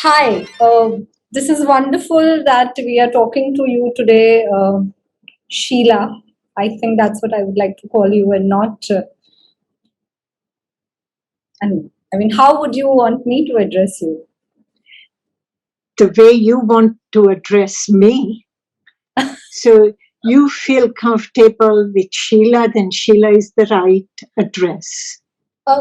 Hi, this is wonderful that we are talking to you today, Sheila. I think that's what I would like to call you, and not. And I mean, how would you want me to address you? The way you want to address me. So you feel comfortable with Sheila, then Sheila is the right address.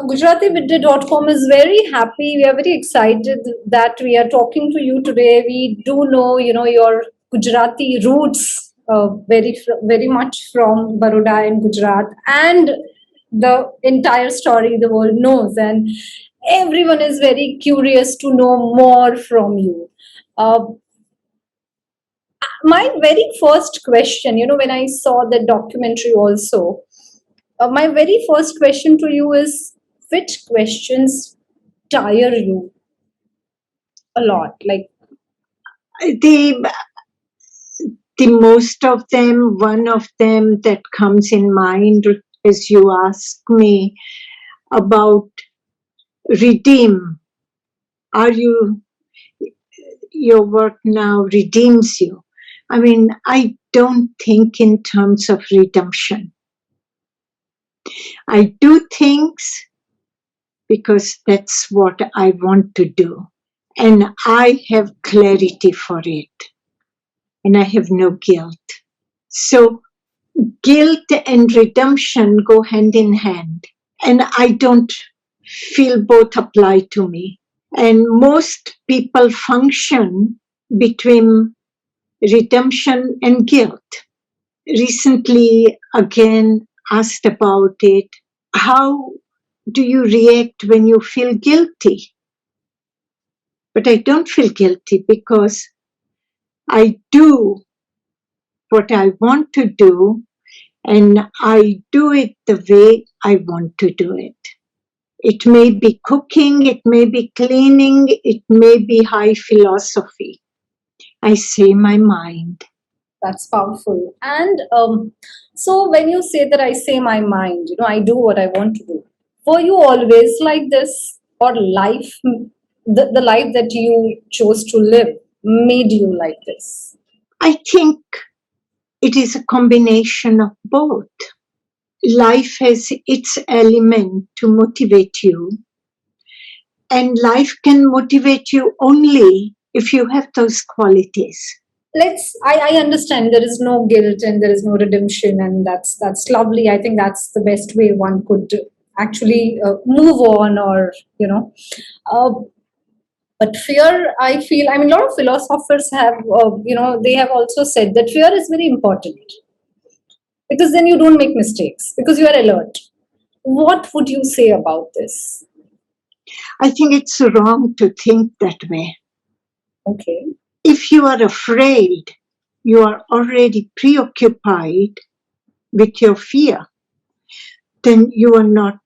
Gujarati Mid-Day.com is very happy. We are very excited that we are talking to you today. We do know, your Gujarati roots very much from Baroda and Gujarat, and the entire story the world knows, and everyone is very curious to know more from you. Uh, my very first question, when I saw the documentary also, my very first question to you is which questions tire you a lot? Like, The, the most of them, one of them that comes in mind as you ask me about redeem. Are you, your work now redeems you? I mean, I don't think in terms of redemption. I do things because that's what I want to do. And I have clarity for it. And I have no guilt. So guilt and redemption go hand in hand. And I don't feel both apply to me. And most people function between redemption and guilt. Recently, again, asked about it. How do you react when you feel guilty? But I don't feel guilty because I do what I want to do and I do it the way I want to do it. It may be cooking, it may be cleaning, it may be high philosophy. I say my mind. that's powerful. And so, when you say that I say my mind, I do what I want to do. Were you always like this, or the life that you chose to live, made you like this? I think it is a combination of both. Life has its element to motivate you, and life can motivate you only if you have those qualities. I understand there is no guilt and there is no redemption, and that's lovely. I think that's the best way one could actually move on, or uh, but fear, I feel, I mean, a lot of philosophers have they have also said that fear is very important, because then you don't make mistakes, because you are alert. What would you say about this? I think it's wrong to think that way. Okay. If you are afraid, you are already preoccupied with your fear, then you are not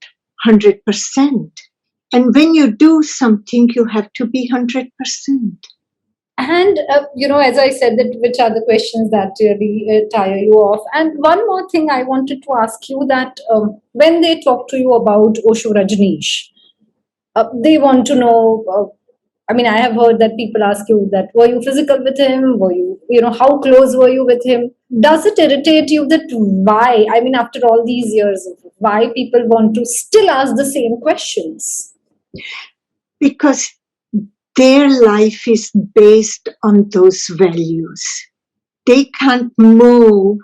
100%. And when you do something, you have to be 100%. And as I said, that which are the questions that really tire you off? And one more thing I wanted to ask you, that when they talk to you about Osho Rajneesh, they want to know. I mean, I have heard that people ask you that were you physical with him? Were you, how close were you with him? Does it irritate you that why? I mean, after all these years, why people want to still ask the same questions? Because their life is based on those values. They can't move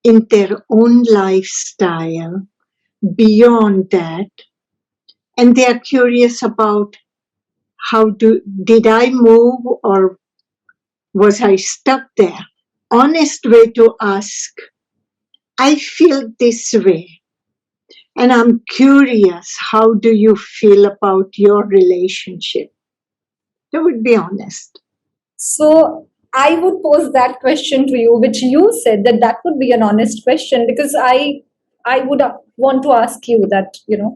in their own lifestyle beyond that. And they are curious about did I move or was I stuck there? Honest way to ask, I feel this way. And I'm curious, how do you feel about your relationship? That would be honest. So I would pose that question to you, which you said that would be an honest question, because I would want to ask you that,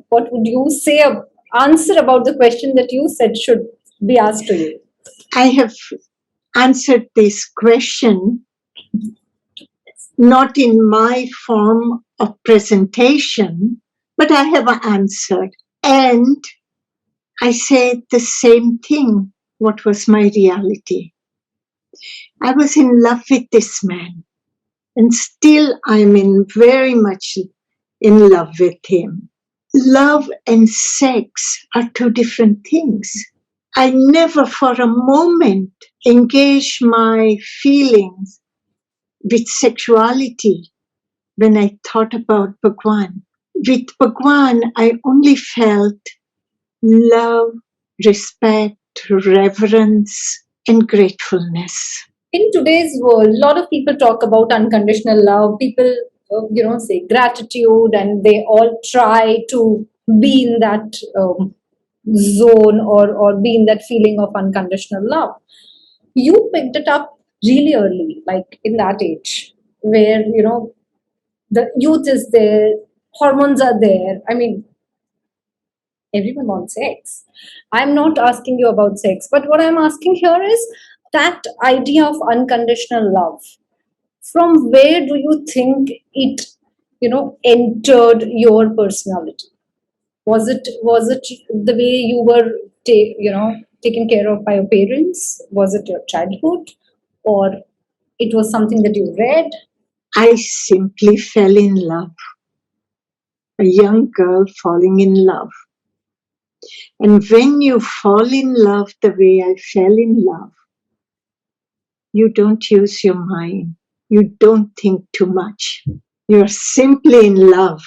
what would you say, answer about the question that you said should be asked to you? I have answered this question not in my form of presentation, but I have answered. And I say the same thing what was my reality. I was in love with this man, and still I'm very much in love with him. Love and sex are two different things. I never for a moment engaged my feelings with sexuality when I thought about Bhagwan. With Bhagwan, I only felt love, respect, reverence, and gratefulness. In today's world, a lot of people talk about unconditional love. People, say gratitude, and they all try to be in that zone, or be in that feeling of unconditional love. You picked it up really early, like in that age, where the youth is there, hormones are there. I mean, everyone wants sex. I'm not asking you about sex, but what I'm asking here is that idea of unconditional love. From where do you think it, entered your personality? Was it the way you were, taken care of by your parents? Was it your childhood, or it was something that you read? I simply fell in love. A young girl falling in love. And when you fall in love the way I fell in love, you don't use your mind. You don't think too much. You're simply in love.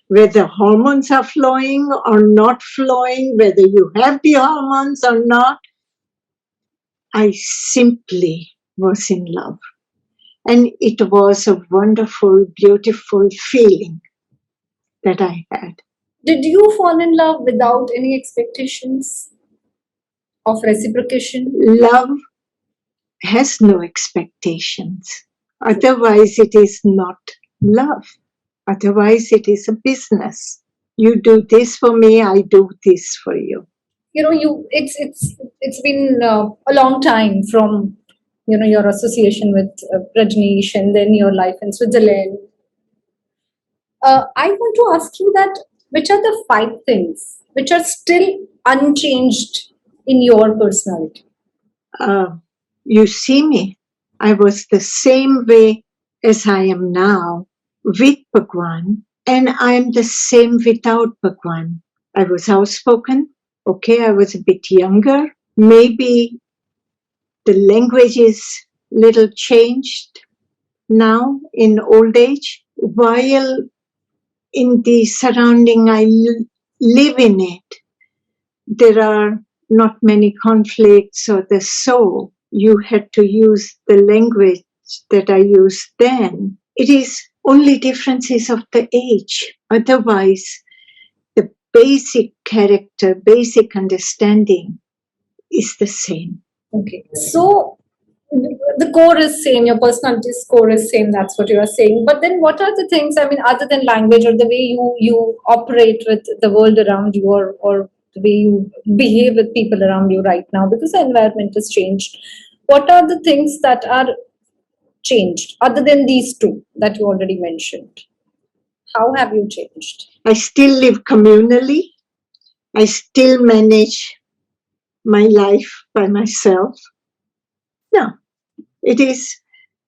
Whether hormones are flowing or not flowing, whether you have the hormones or not, I simply was in love. And it was a wonderful, beautiful feeling that I had. Did you fall in love without any expectations of reciprocation? Love has no expectations. Otherwise, it is not love. Otherwise, it is a business. You do this for me, I do this for you. It's been a long time from your association with Rajneesh, and then your life in Switzerland. I want to ask you that which are the five things which are still unchanged in your personality? Uh, you see me, I was the same way as I am now with Bhagwan, and I am the same without Bhagwan. I was outspoken. Okay, I was a bit younger. Maybe the language is little changed now in old age. While in the surrounding I live in it, there are not many conflicts or the so. You had to use the language that I used then. It is only differences of the age. Otherwise, the basic character, basic understanding is the same. Okay, so the core is same, your personality's core is same, that's what you are saying. But then what are the things, I mean, other than language, or the way you operate with the world around you, or the way you behave with people around you right now, because the environment has changed? What are the things that are changed other than these two that you already mentioned? How have you changed? I still live communally. I still manage my life by myself. No, it is,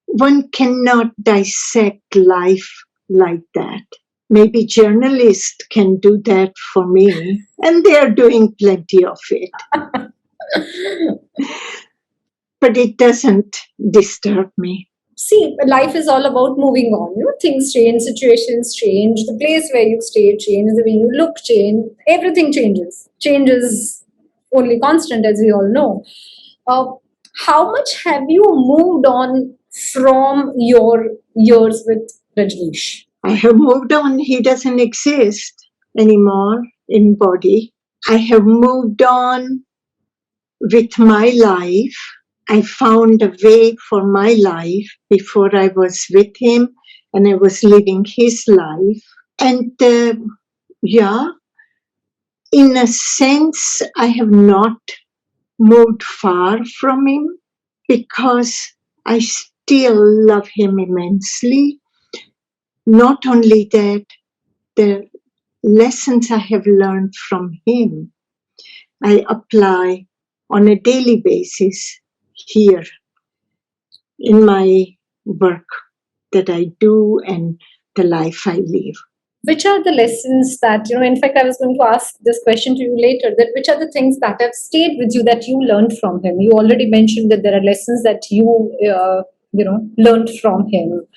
one cannot dissect life like that. Maybe journalists can do that for me, and they are doing plenty of it. But it doesn't disturb me. See, life is all about moving on. Things change, situations change, the place where you stay changes, the way you look change, everything changes. Change is only constant, as we all know. Uh, how much have you moved on from your years with Rajneesh? I have moved on. He doesn't exist anymore in body. I have moved on with my life. I found a way for my life before I was with him, and I was living his life. And yeah, in a sense, I have not moved far from him because I still love him immensely. Not only that, the lessons I have learned from him, I apply on a daily basis here in my work that I do and the life I live. Which are the lessons that, in fact, I was going to ask this question to you later, that which are the things that have stayed with you that you learned from him? You already mentioned that there are lessons that learned from him.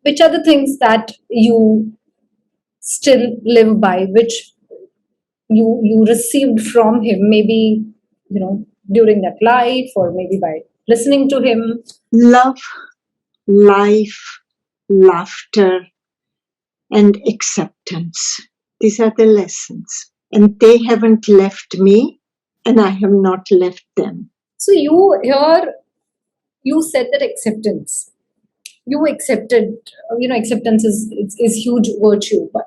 Which are the things that you still live by, which you received from him, maybe, during that life, or maybe by listening to him? Love, life, laughter, and acceptance. These are the lessons. And they haven't left me, and I have not left them. So you said that acceptance. You accepted, acceptance is huge virtue, but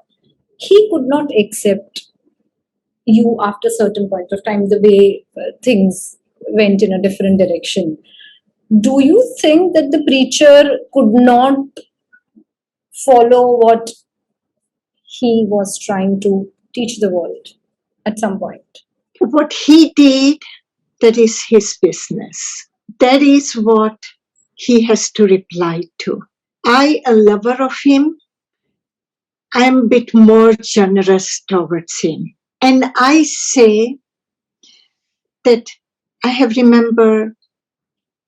he could not accept you after certain point of time, the way things went in a different direction. Do you think that the preacher could not follow what he was trying to teach the world at some point? What he did, that is his business. That is what he has to reply to. I, a lover of him, I am a bit more generous towards him. And I say that I have remembered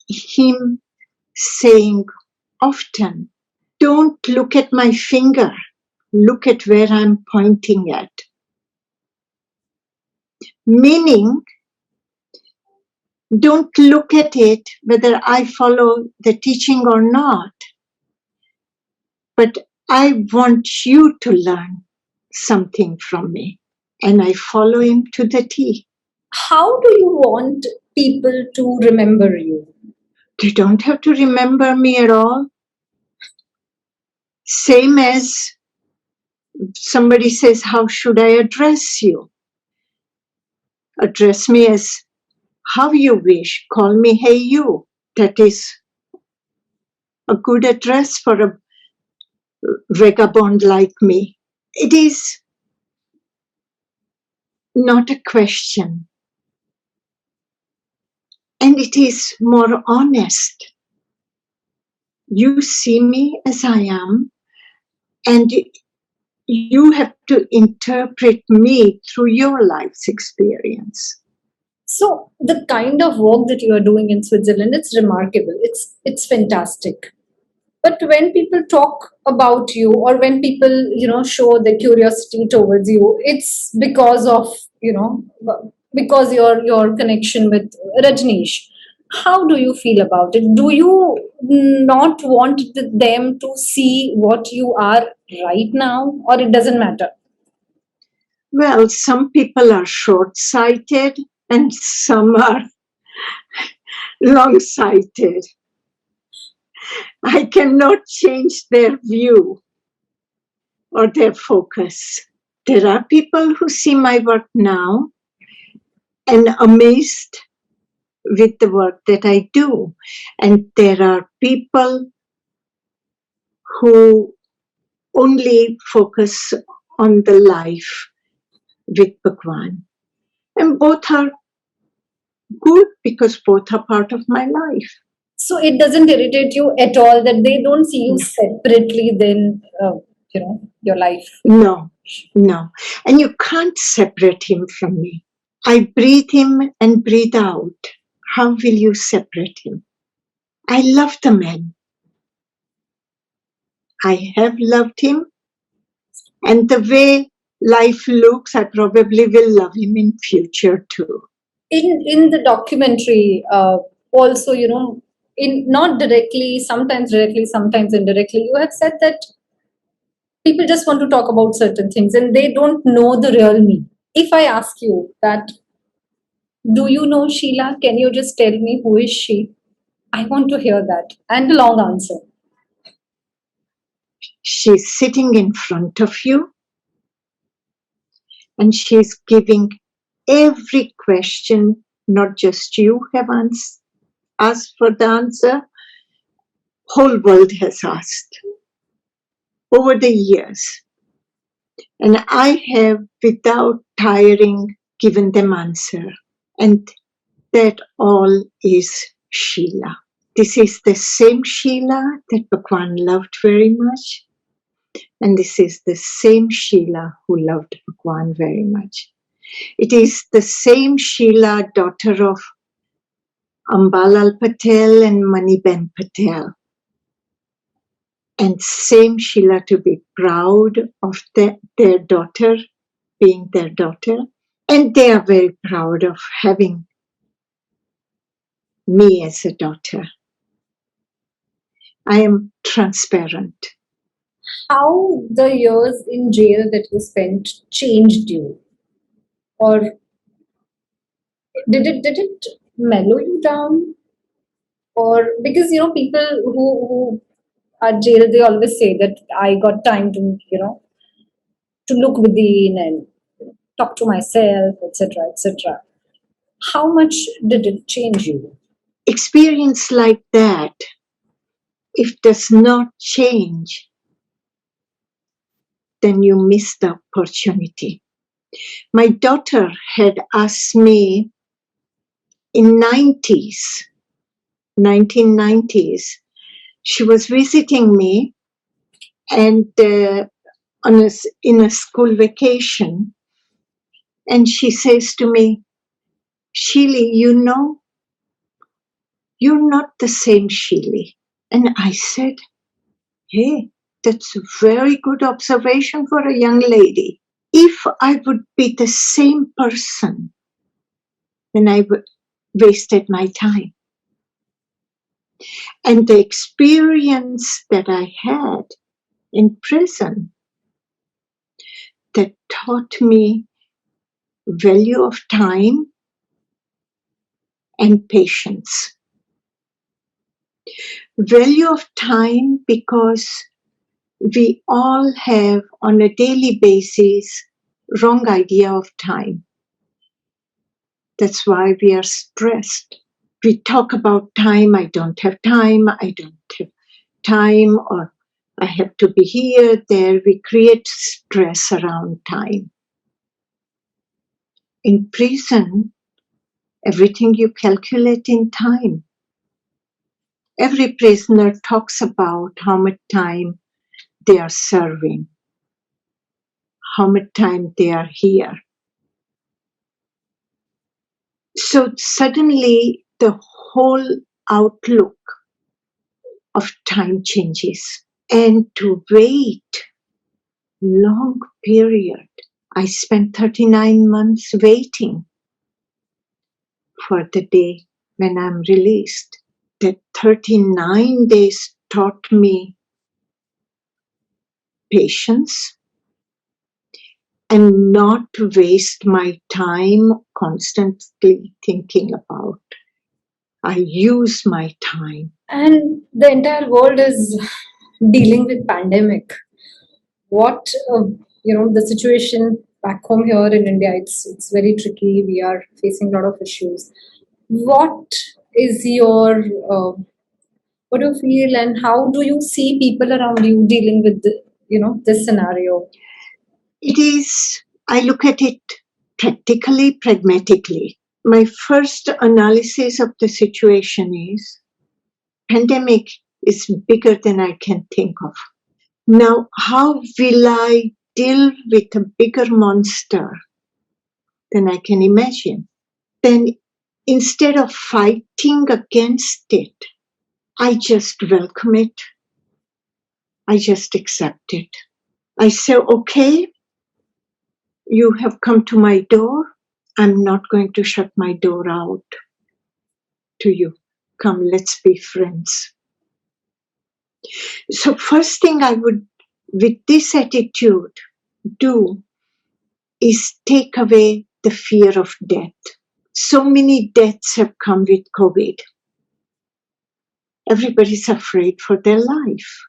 him saying often, don't look at my finger, look at where I'm pointing at. Meaning, don't look at it whether I follow the teaching or not, but I want you to learn something from me, and I follow him to the T. How do you want people to remember you? They don't have to remember me at all. Same as somebody says, how should I address you? Address me as how you wish. Call me hey you. That is a good address for a vagabond like me. It is not a question. And it is more honest. You see me as I am, and you have to interpret me through your life's experience. So the kind of work that you are doing in Switzerland, it's remarkable. It's fantastic. But when people talk about you, or when people, show their curiosity towards you, it's because of, because your connection with Rajneesh. How do you feel about it? Do you not want them to see what you are right now, or it doesn't matter? Well, some people are short-sighted and some are long-sighted. I cannot change their view or their focus. There are people who see my work now and amazed with the work that I do. And there are people who only focus on the life with Bhagwan. And both are good because both are part of my life. So it doesn't irritate you at all that they don't see you separately than, your life? No, no. And you can't separate him from me. I breathe him and breathe out. How will you separate him? I love the man. I have loved him. And the way life looks, I probably will love him in future too. In the documentary, also, in not directly, sometimes indirectly, you have said that people just want to talk about certain things and they don't know the real me. If I ask you that, do you know Sheila? Can you just tell me who is she? I want to hear that, and a long answer. She's sitting in front of you and she's giving every question, not just you have asked for the answer, whole world has asked over the years. And I have, without tiring, given them answer. And that all is Sheela. This is the same Sheela that Bhagwan loved very much. And this is the same Sheela who loved Bhagwan very much. It is the same Sheela, daughter of Ambalal Patel and Maniben Patel. And same Sheela to be proud of their daughter, being their daughter. And they are very proud of having me as a daughter. I am transparent. How the years in jail that you spent changed you? Or did it mellow you down? Or because people who are jailed, they always say that I got time to to look within and talk to myself, etc., etc. How much did it change you? Experience like that, if does not change, then you miss the opportunity. My daughter had asked me in 1990s, she was visiting me and in a school vacation, and she says to me, Sheely, you're not the same Sheely. And I said, hey, that's a very good observation for a young lady. If I would be the same person, then I would wasted my time. And the experience that I had in prison that taught me value of time and patience. Value of time because we all have on a daily basis wrong idea of time. That's why we are stressed. We talk about time, I don't have time, or I have to be here, there. We create stress around time. In prison, everything you calculate in time. Every prisoner talks about how much time they are serving, how much time they are here. So suddenly the whole outlook of time changes. And to wait long period, I spent 39 months waiting for the day when I'm released. That 39 days taught me patience and not to waste my time constantly thinking about. I use my time. And the entire world is dealing with pandemic. What the situation back home here in India, it's very tricky. We are facing a lot of issues. What is your what do you feel, and how do you see people around you dealing with this scenario? It is, I look at it practically, pragmatically. My first analysis of the situation is pandemic is bigger than I can think of. Now, how will I deal with a bigger monster than I can imagine? Then instead of fighting against it, I just welcome it. I just accept it. I say, okay, you have come to my door. I'm not going to shut my door out to you. Come, let's be friends. So first thing I would, with this attitude, do is take away the fear of death. So many deaths have come with COVID. Everybody's afraid for their life.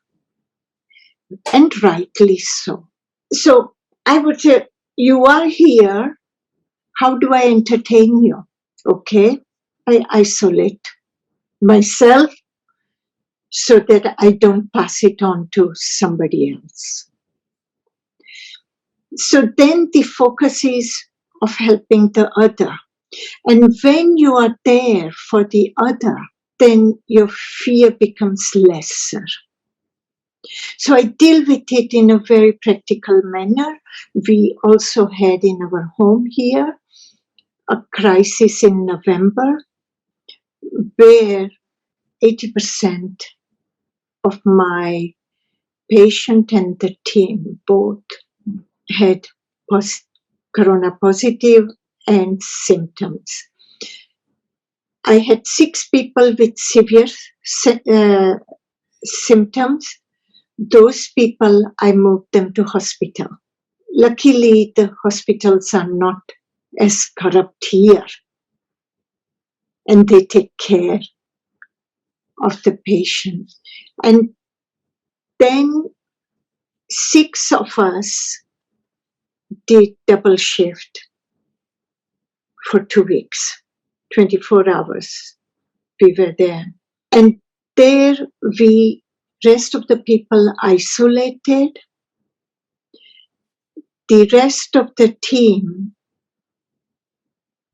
And rightly so. So I would say, you are here. How do I entertain you? Okay, I isolate myself so that I don't pass it on to somebody else. So then the focus is of helping the other. And when you are there for the other, then your fear becomes lesser. So I deal with it in a very practical manner. We also had in our home here a crisis in November where 80% of my patient and the team both had corona positive and symptoms. I had 6 people with severe symptoms. Those people, I moved them to hospital. Luckily, the hospitals are not as corrupt here, and they take care of the patient. And then 6 of us did double shift for 2 weeks, 24 hours. We were there. And there rest of the people isolated. The rest of the team,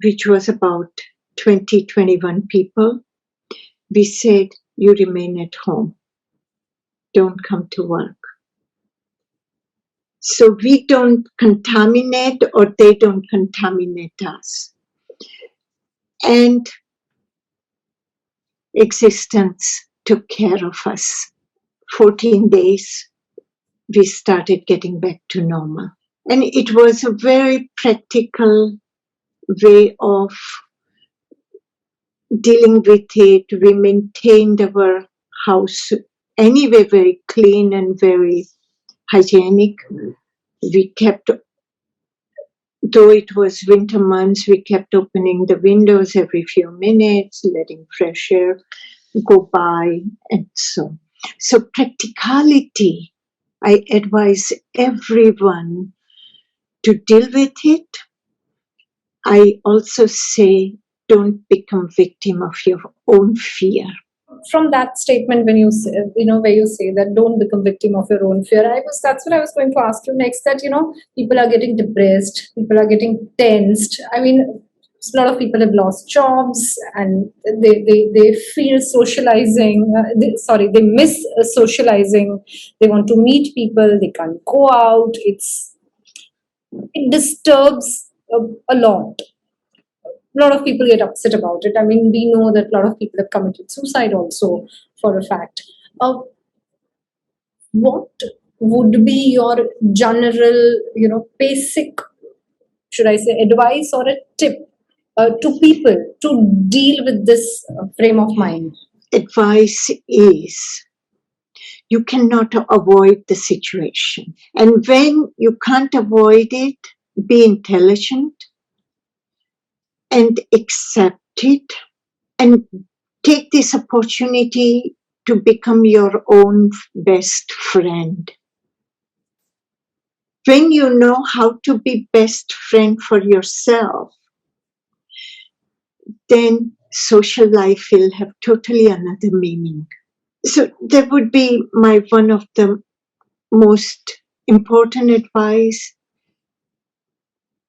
which was about 20, 21 people, we said, you remain at home. Don't come to work. So we don't contaminate or they don't contaminate us. And existence took care of us. 14 days, we started getting back to normal. And it was a very practical way of dealing with it. We maintained our house anyway very clean and very hygienic. We kept, though it was winter months, we kept opening the windows every few minutes, letting fresh air go by, and so. So practicality, I advise everyone to deal with it. I also say, don't become victim of your own fear. From that statement, when you say, where you say that don't become victim of your own fear, that's what I was going to ask you next, that people are getting depressed, people are getting tensed. I mean, a lot of people have lost jobs and they feel socializing, they miss socializing, they want to meet people, they can't go out, it disturbs a lot. A lot of people get upset about it. I mean, we know that a lot of people have committed suicide also, for a fact. What would be your general, basic, should I say, advice or a tip to people to deal with this frame of mind? Advice is, you cannot avoid the situation. And when you can't avoid it, be intelligent and accept it and take this opportunity to become your own best friend. When you know how to be best friend for yourself, then social life will have totally another meaning. So that would be one of the most important advice,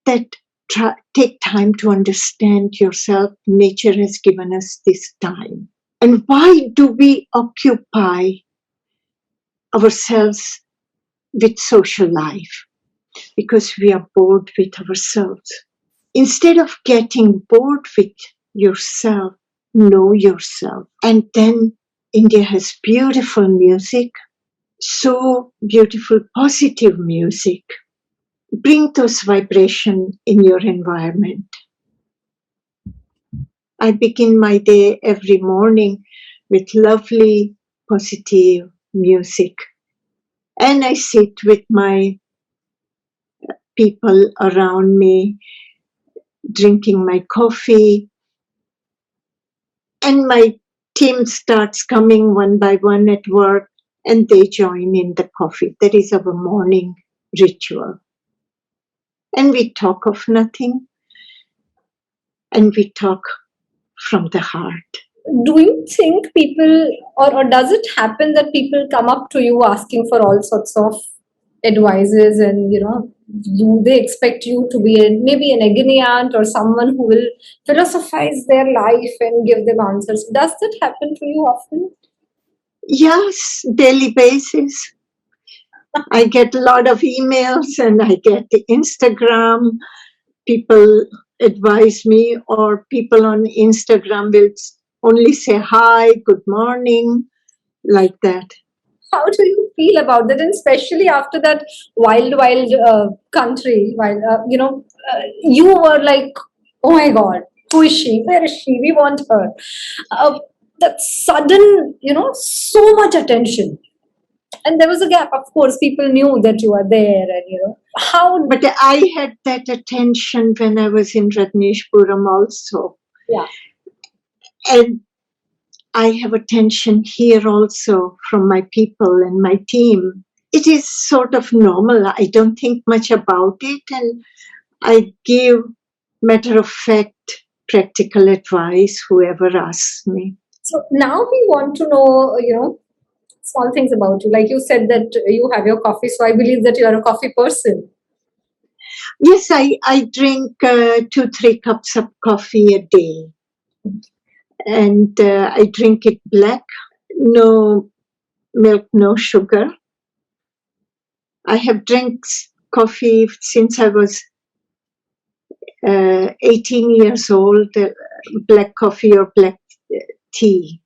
that take time to understand yourself. Nature has given us this time. And why do we occupy ourselves with social life? Because we are bored with ourselves. Instead of getting bored with yourself, know yourself. And then India has beautiful music, so beautiful, positive music. Bring those vibrations in your environment. I begin my day every morning with lovely, positive music. And I sit with my people around me, drinking my coffee. And my team starts coming one by one at work, and they join in the coffee. That is our morning ritual. And we talk of nothing, and we talk from the heart. Do you think people, or does it happen that people come up to you asking for all sorts of advices and, Do they expect you to be maybe an agony aunt or someone who will philosophize their life and give them answers? Does that happen to you often? Yes, daily basis. I get a lot of emails and I get the Instagram. People advise me, or people on Instagram will only say hi, good morning, like that. How do you feel about that? And especially after that wild country, while you were like, oh my God, who is she? Where is she? We want her. Uh, that sudden, so much attention. And there was a gap. Of course, people knew that you were there, and how. But I had that attention when I was in Rajneeshpuram also. Yeah. And I have attention here also from my people and my team. It is sort of normal. I don't think much about it, and I give matter of fact, practical advice, whoever asks me. So now we want to know, small things about you. Like you said that you have your coffee, so I believe that you are a coffee person. Yes, I drink 2-3 cups of coffee a day. And I drink it black, no milk, no sugar. I have drank coffee since I was 18 years old, black coffee or black tea.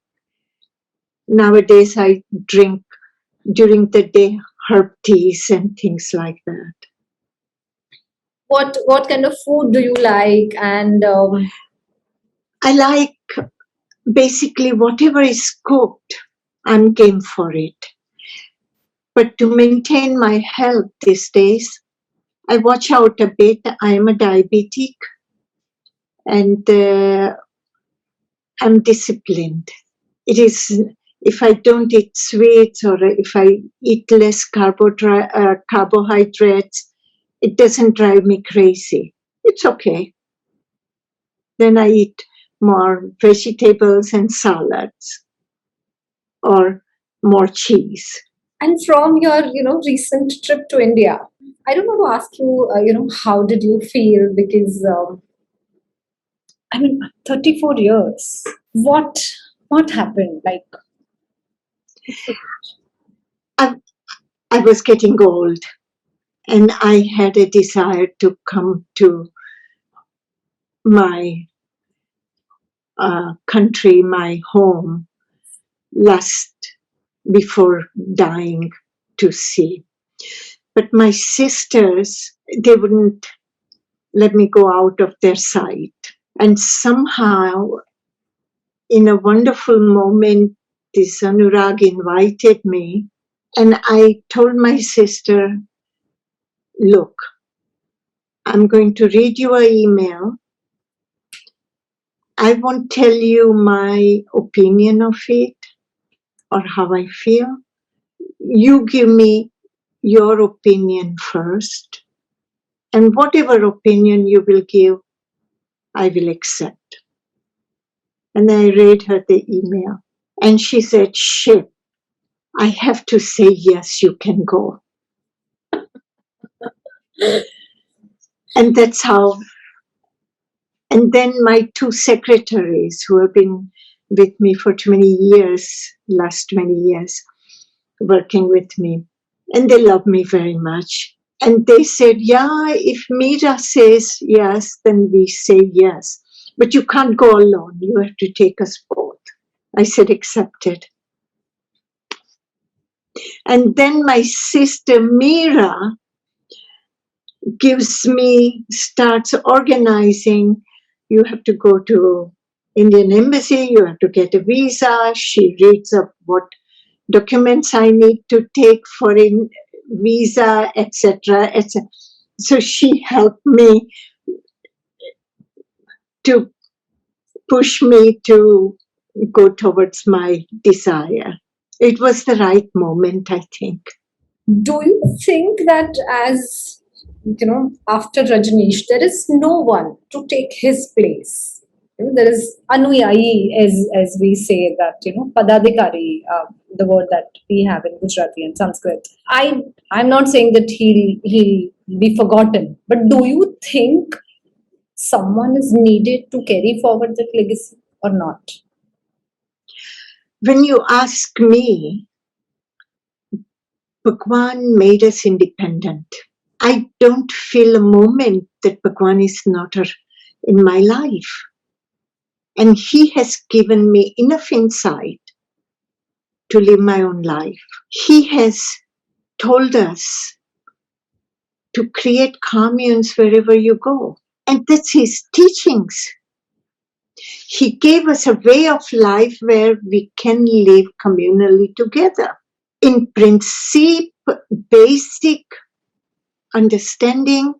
Nowadays, I drink during the day herb teas and things like that. What kind of food do you like? And I like basically whatever is cooked, I'm game for it. But to maintain my health these days, I watch out a bit. I am a diabetic and I'm disciplined. It is, if I don't eat sweets or if I eat less carbohydrates, it doesn't drive me crazy. It's okay. Then I eat more vegetables and salads or more cheese. and from your recent trip to India, I don't want to ask you how did you feel, because I mean 34 years. What happened? Like I, I was getting old and I had a desire to come to my country, my home, last before dying to see. But my sisters, they wouldn't let me go out of their sight. And somehow, in a wonderful moment, this Anurag invited me, and I told my sister, look, I'm going to read you an email. I won't tell you my opinion of it or how I feel. You give me your opinion first, and whatever opinion you will give, I will accept. And I read her the email, and she said, shit, I have to say yes, you can go. And that's how. And then my 2 secretaries who have been with me for 20 years, last 20 years, working with me, and they love me very much. And they said, yeah, if Meera says yes, then we say yes. But you can't go alone. You have to take us both. I said, accepted. And then my sister Meera starts organizing. You have to go to Indian Embassy, you have to get a visa. She reads up what documents I need to take for a visa, etc., etc. So she helped me to push me to go towards my desire. It was the right moment, I think. do you think that, as after Rajneesh, there is no one to take his place? There is anuyayi, as we say that, padadikari, the word that we have in Gujarati and Sanskrit. I'm not saying that he'll be forgotten. But do you think someone is needed to carry forward that legacy or not? When you ask me, Bhagwan made us independent. I don't feel a moment that Bhagwan is not in my life. And he has given me enough insight to live my own life. He has told us to create communes wherever you go. And that's his teachings. He gave us a way of life where we can live communally together. In principle, basic understanding,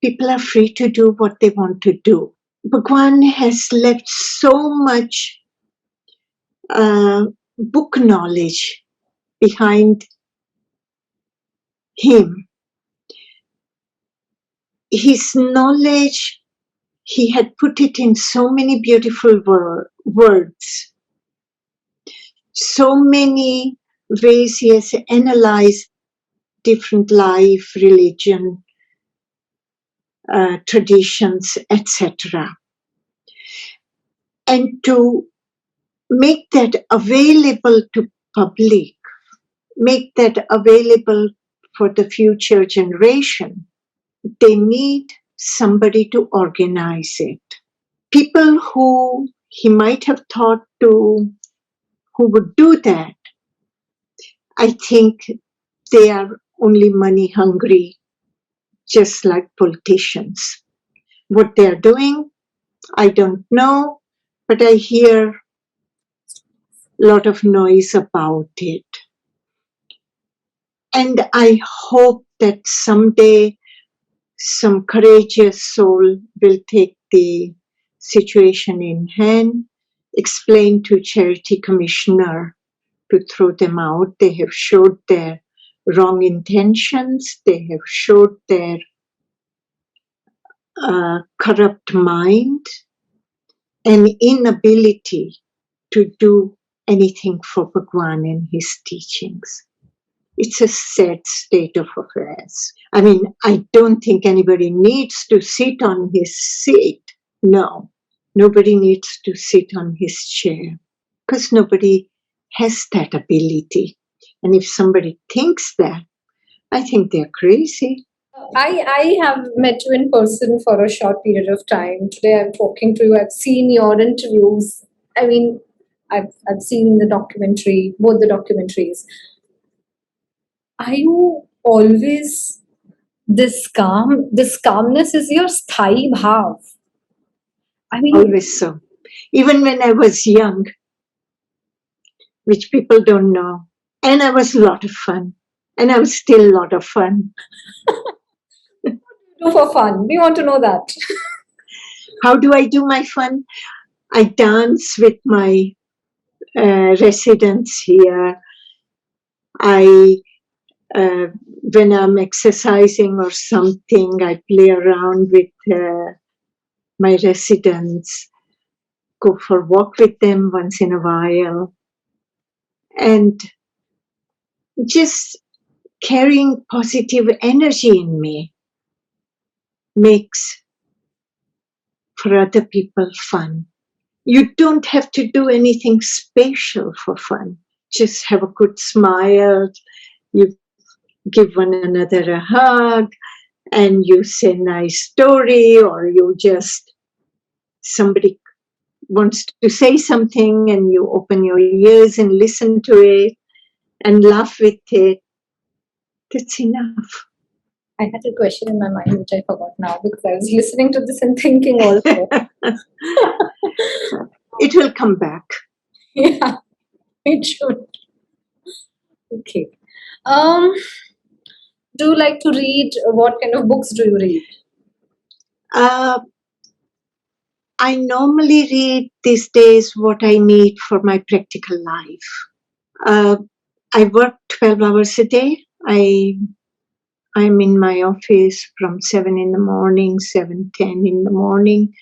people are free to do what they want to do. Bhagwan has left so much book knowledge behind him. His knowledge, he had put it in so many beautiful words, so many ways he has analyzed different life, religion, traditions, etc. And to make that available to public, make that available for the future generation, they need somebody to organize it. People who he might have thought to, who would do that, I think they are only money hungry, just like politicians. What they are doing, I don't know, but I hear a lot of noise about it. And I hope that someday some courageous soul will take the situation in hand, explain to charity commissioner to throw them out. They have showed their wrong intentions. They have showed their corrupt mind and inability to do anything for Bhagwan and his teachings. It's a sad state of affairs. I mean, I don't think anybody needs to sit on his seat. No, nobody needs to sit on his chair because nobody has that ability. And if somebody thinks that, I think they're crazy. I have met you in person for a short period of time. Today I'm talking to you. I've seen your interviews. I mean, I've seen the documentary, both the documentaries. Are you always this calm? This calmness is your sthai bhav. I mean, Always so. Even when I was young, which people don't know. And I was a lot of fun. And I was still a lot of fun. do for fun. We want to know that. How do I do my fun? I dance with my residents here. When I'm exercising or something, I play around with my residents, go for a walk with them once in a while, and just carrying positive energy in me makes for other people fun. You don't have to do anything special for fun. Just have a good smile, you give one another a hug, and you say a nice story, or you just, somebody wants to say something and you open your ears and listen to it and laugh with it. That's enough. I had a question in my mind which I forgot now because I was listening to this and thinking also. It will come back. Yeah, it should. Okay. Do you like to read? What kind of books do you read? I normally read these days what I need for my practical life. I work 12 hours a day. I'm in my office from 7 in the morning, 7:10 in the morning,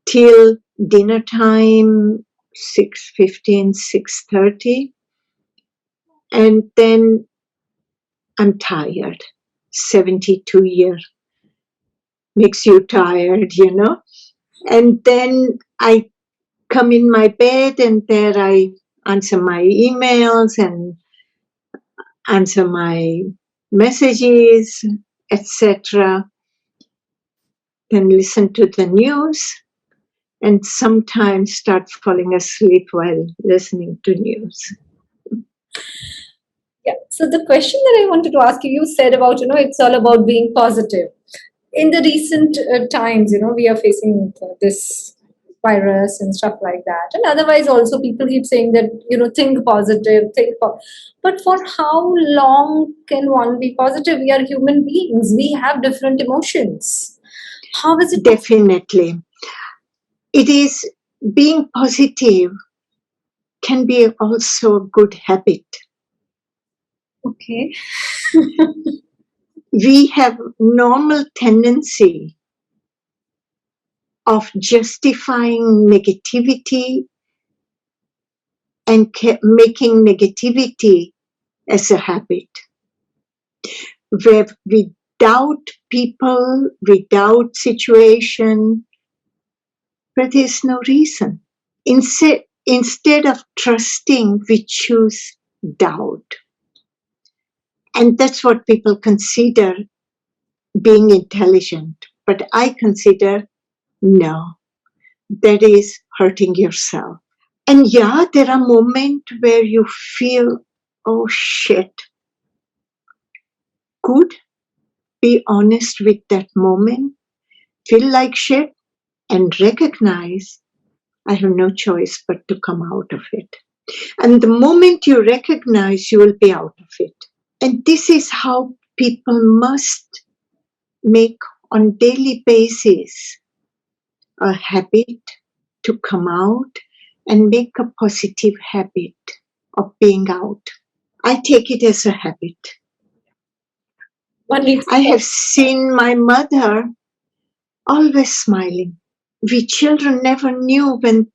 till dinner time, 6:15, 6:30. And then I'm tired. 72 year makes you tired, And then I come in my bed and there I answer my emails and answer my messages, etc. Then listen to the news and sometimes start falling asleep while listening to news. Yeah. So the question that I wanted to ask you, you said about, it's all about being positive. In the recent times, we are facing this virus and stuff like that. And otherwise also people keep saying that, think positive, but for how long can one be positive? We are human beings. We have different emotions. How is it? Definitely. It is being positive can be also a good habit. Okay. We have normal tendency of justifying negativity and making negativity as a habit. Where we doubt people, we doubt situation, but there's no reason. Instead of trusting, we choose doubt. And that's what people consider being intelligent. But I consider, no, that is hurting yourself. And yeah, there are moments where you feel, oh shit. Good. Be honest with that moment. Feel like shit and recognize I have no choice but to come out of it. And the moment you recognize, you will be out of it. And this is how people must make on daily basis a habit to come out and make a positive habit of being out. I take it as a habit. I have seen my mother always smiling. We children never knew when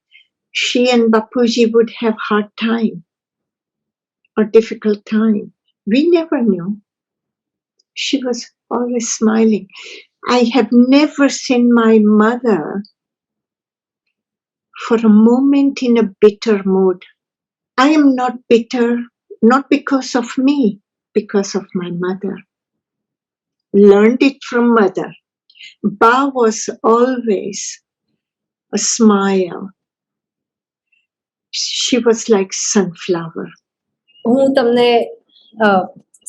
she and Bapuji would have hard time or difficult time. We never knew. She was always smiling. I have never seen my mother for a moment in a bitter mood. I am not bitter, not because of me, because of my mother. Learned it from mother. Ba was always a smile. She was like sunflower. હું તમને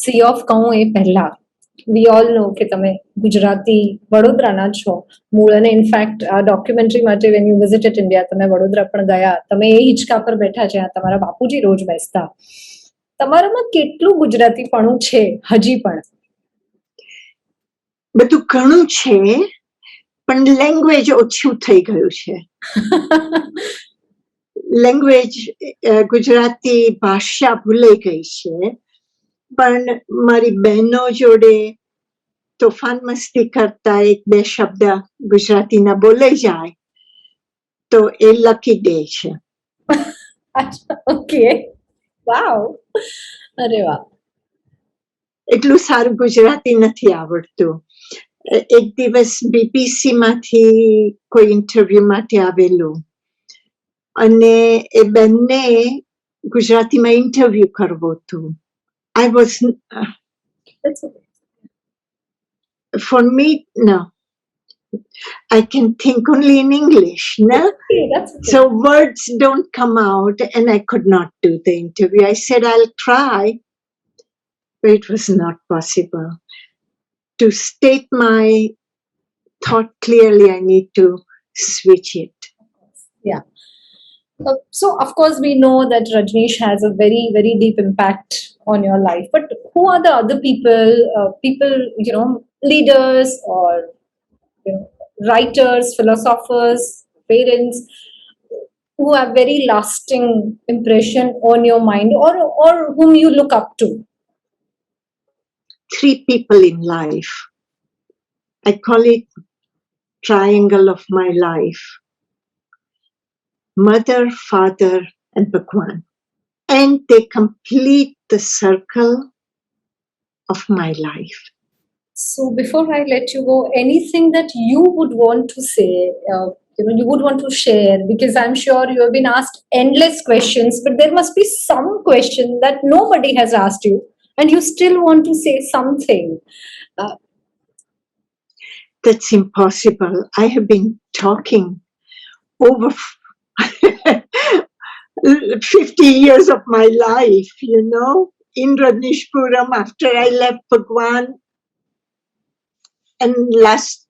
sea of કહું એ પહેલા we all know કે તમે ગુજરાતી વડોદરાના છો મૂળ અને ઇનફેક્ટ આ ડોક્યુમેન્ટરી માટે વેન યુ વિઝિટેડ ઇન્ડિયા તમે વડોદરા પણ ગયા તમે એ હિંચકા પર બેઠા જ્યાં તમારા બાપુજી રોજ બેસતા તમારામાં કેટલું ગુજરાતીપણું છે હજી પણ બધું ઘણું છે પણ લેંગ્વેજ ઓછું થઈ ગયું છે લેંગ્વેજ ગુજરાતી ભાષા ભૂલાઈ ગઈ છે પણ મારી બહેનો જોડે તોફાન મસ્તી કરતા એક બે શબ્દ ગુજરાતીના બોલાઈ જાય તો એ લકી ડે છે ઓકે વાવ અરે વાહ એટલું સારું ગુજરાતી નથી આવડતું એક દિવસ બીબીસી માંથી કોઈ ઇન્ટરવ્યુ માટે આવેલું અને એ બંને ગુજરાતીમાં ઇન્ટરવ્યુ કરવો હતું. I was, for me, no. I can think only in English, no? So words don't come out and I could not do the interview. I said, I'll try, but it was not possible. To state my thought clearly, I need to switch it. Yeah. So, of course, we know that Rajneesh has a very, very deep impact on your life. But who are the other people, leaders or writers, philosophers, parents, who have very lasting impression on your mind or whom you look up to? 3 people in life. I call it triangle of my life. Mother, father, and Bhagwan. And they complete the circle of my life. So before I let you go, anything that you would want to say, you would want to share, because I'm sure you have been asked endless questions, but there must be some question that nobody has asked you, and you still want to say something. Uh, That's impossible. I have been talking over 50 years of my life, in Rajneeshpuram after I left Bhagwan, and last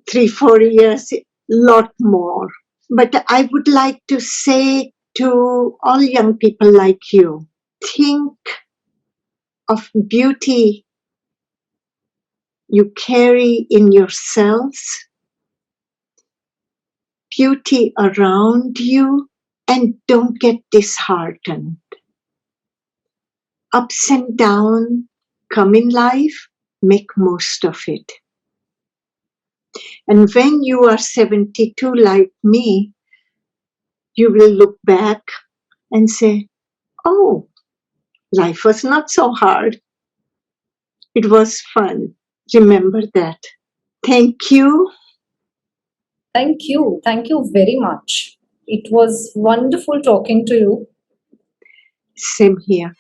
3-4 years, a lot more. But I would like to say to all young people like you, think of beauty you carry in yourselves, beauty around you, and don't get disheartened. Ups and downs come in life, make most of it. And when you are 72 like me, you will look back and say, oh, life was not so hard. It was fun. Remember that. Thank you. Thank you. Thank you very much. It was wonderful talking to you. Same here.